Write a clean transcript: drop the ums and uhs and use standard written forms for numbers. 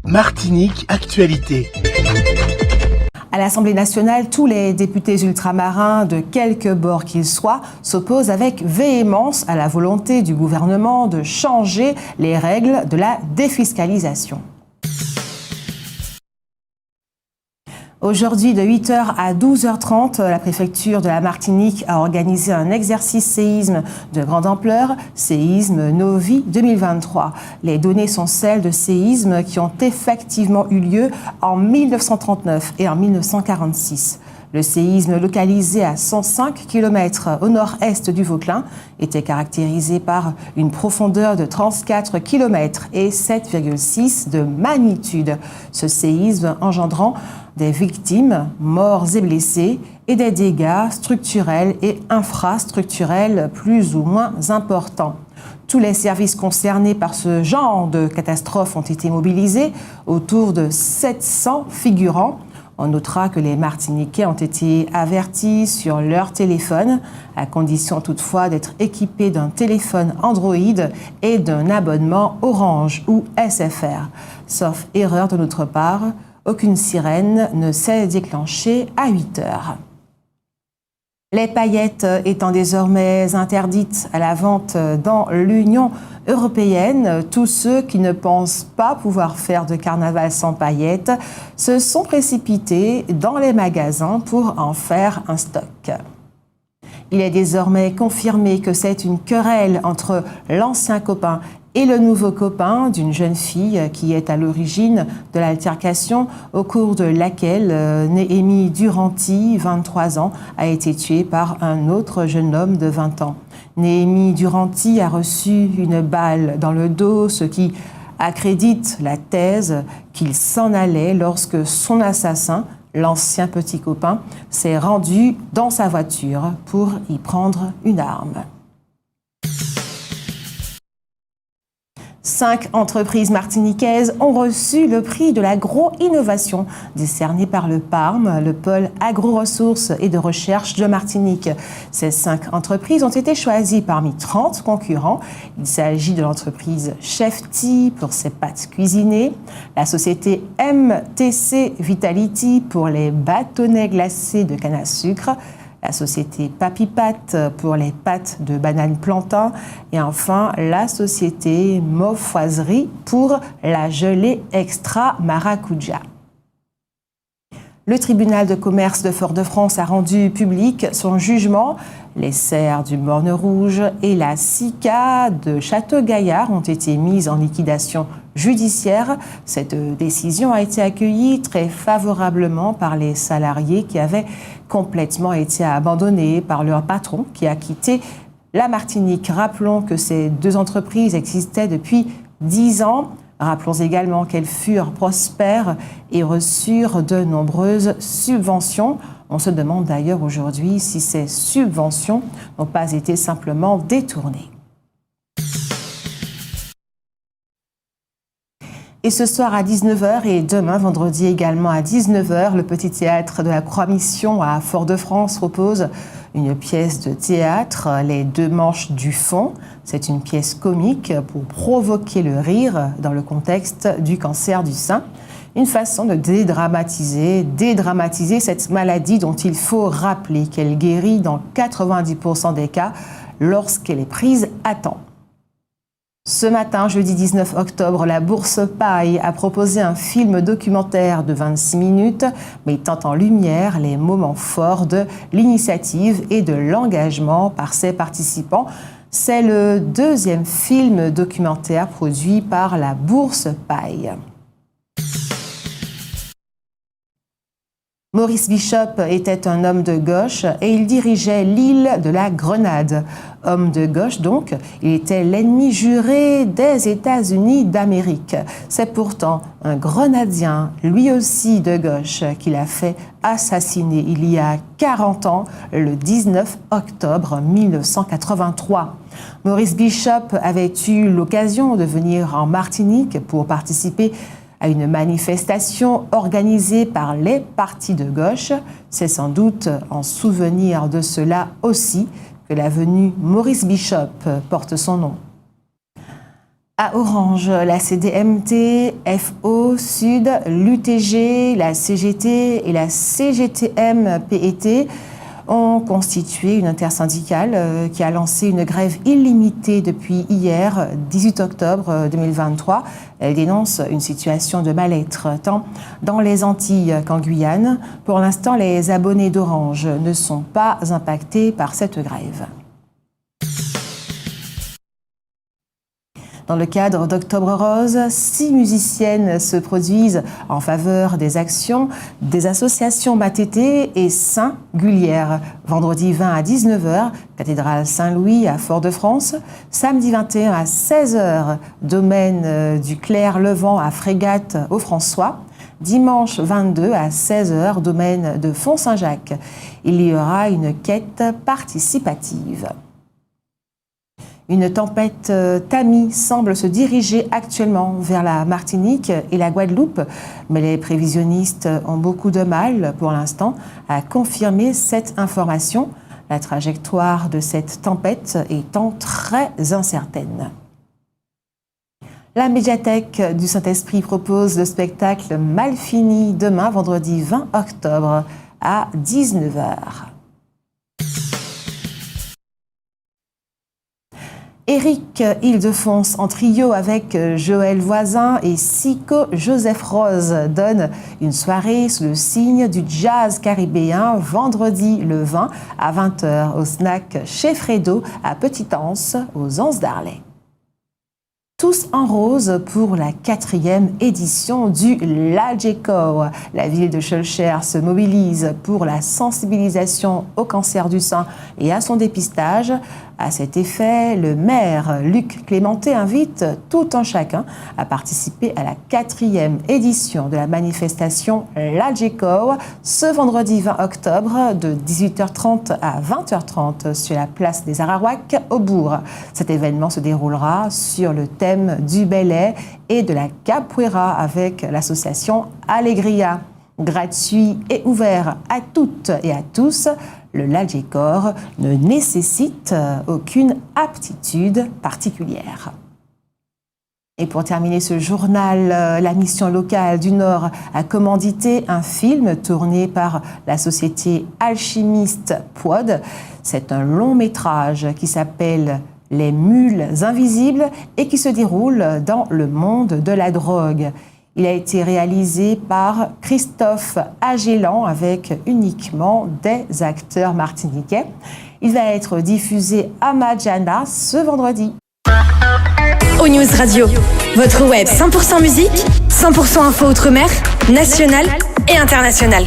Martinique Actualité. À l'Assemblée nationale, tous les députés ultramarins, de quelque bord qu'ils soient, s'opposent avec véhémence à la volonté du gouvernement de changer les règles de la défiscalisation. Aujourd'hui, de 8h à 12h30, la préfecture de la Martinique a organisé un exercice séisme de grande ampleur, séisme Novi 2023. Les données sont celles de séismes qui ont effectivement eu lieu en 1939 et en 1946. Le séisme localisé à 105 km au nord-est du Vauclin était caractérisé par une profondeur de 34 km et 7,6 de magnitude. Ce séisme engendrant des victimes, morts et blessés, et des dégâts structurels et infrastructurels plus ou moins importants. Tous les services concernés par ce genre de catastrophe ont été mobilisés, autour de 700 figurants. On notera que les Martiniquais ont été avertis sur leur téléphone, à condition toutefois d'être équipés d'un téléphone Android et d'un abonnement Orange ou SFR. Sauf erreur de notre part, aucune sirène ne s'est déclenchée à 8 heures. Les paillettes étant désormais interdites à la vente dans l'Union européenne, tous ceux qui ne pensent pas pouvoir faire de carnaval sans paillettes se sont précipités dans les magasins pour en faire un stock. Il est désormais confirmé que c'est une querelle entre l'ancien copain et le nouveau copain d'une jeune fille qui est à l'origine de l'altercation au cours de laquelle Néhémie Duranty, 23 ans, a été tué par un autre jeune homme de 20 ans. Néhémie Duranty a reçu une balle dans le dos, ce qui accrédite la thèse qu'il s'en allait lorsque son assassin, l'ancien petit copain, s'est rendu dans sa voiture pour y prendre une arme. 5 entreprises martiniquaises ont reçu le prix de l'agro-innovation décerné par le PARM, le pôle agro-ressources et de recherche de Martinique. Ces 5 entreprises ont été choisies parmi 30 concurrents. Il s'agit de l'entreprise Chefty pour ses pâtes cuisinées, la société MTC Vitality pour les bâtonnets glacés de canne à sucre, la société Papipat pour les pâtes de banane plantain et enfin la société Mofoiserie pour la gelée extra maracuja. Le tribunal de commerce de Fort-de-France a rendu public son jugement. Les serres du Morne Rouge et la SICA de Château-Gaillard ont été mises en liquidation judiciaire. Cette décision a été accueillie très favorablement par les salariés qui avaient complètement été abandonnés par leur patron qui a quitté la Martinique. Rappelons que ces deux entreprises existaient depuis 10 ans. Rappelons également qu'elles furent prospères et reçurent de nombreuses subventions. On se demande d'ailleurs aujourd'hui si ces subventions n'ont pas été simplement détournées. Et ce soir à 19h et demain, vendredi également à 19h, le Petit Théâtre de la Croix-Mission à Fort-de-France propose une pièce de théâtre, Les Deux Manches du Fond. C'est une pièce comique pour provoquer le rire dans le contexte du cancer du sein. Une façon de dédramatiser cette maladie dont il faut rappeler qu'elle guérit dans 90% des cas lorsqu'elle est prise à temps. Ce matin, jeudi 19 octobre, la Bourse Paille a proposé un film documentaire de 26 minutes, mettant en lumière les moments forts de l'initiative et de l'engagement par ses participants. C'est le deuxième film documentaire produit par la Bourse Paille. Maurice Bishop était un homme de gauche et il dirigeait l'île de la Grenade. Homme de gauche donc, il était l'ennemi juré des États-Unis d'Amérique. C'est pourtant un Grenadien, lui aussi de gauche, qui l'a fait assassiner il y a 40 ans, le 19 octobre 1983. Maurice Bishop avait eu l'occasion de venir en Martinique pour participer à une manifestation organisée par les partis de gauche. C'est sans doute en souvenir de cela aussi que l'avenue Maurice Bishop porte son nom. À Orange, la CDMT, FO Sud, l'UTG, la CGT et la CGTM-PET ont constitué une intersyndicale qui a lancé une grève illimitée depuis hier, 18 octobre 2023. Elle dénonce une situation de mal-être tant dans les Antilles qu'en Guyane. Pour l'instant, les abonnés d'Orange ne sont pas impactés par cette grève. Dans le cadre d'Octobre Rose, 6 musiciennes se produisent en faveur des actions des associations Matété et Saint-Gulière. Vendredi 20 à 19h, cathédrale Saint-Louis à Fort-de-France. Samedi 21 à 16h, domaine du Clair-Levant à Frégate au François. Dimanche 22 à 16h, domaine de Font-Saint-Jacques. Il y aura une quête participative. Une tempête Tami semble se diriger actuellement vers la Martinique et la Guadeloupe, mais les prévisionnistes ont beaucoup de mal pour l'instant à confirmer cette information, la trajectoire de cette tempête étant très incertaine. La médiathèque du Saint-Esprit propose le spectacle Mal fini demain, vendredi 20 octobre à 19h. Éric Ildefonse en trio avec Joël Voisin et Sico Joseph Rose donne une soirée sous le signe du jazz caribéen vendredi le 20 à 20h au snack chez Fredo à Petite-Anse aux Anses d'Arlay. Tous en rose pour la 4e édition du LAGECO. La ville de Schœlcher se mobilise pour la sensibilisation au cancer du sein et à son dépistage. À cet effet, le maire Luc Clémenté invite tout un chacun à participer à la 4e édition de la manifestation LAGECO ce vendredi 20 octobre de 18h30 à 20h30 sur la place des Araouacs au Bourg. Cet événement se déroulera sur le thème du ballet et de la capoeira avec l'association Allegria. Gratuit et ouvert à toutes et à tous, le LAGECO ne nécessite aucune aptitude particulière. Et pour terminer ce journal, la mission locale du Nord a commandité un film tourné par la société Alchimiste Pod. C'est un long métrage qui s'appelle Les Mules Invisibles et qui se déroule dans le monde de la drogue. Il a été réalisé par Christophe Agélan avec uniquement des acteurs martiniquais. Il va être diffusé à Madjana ce vendredi. O-News Radio, votre web 100% musique, 100% info outre-mer, nationale et internationale.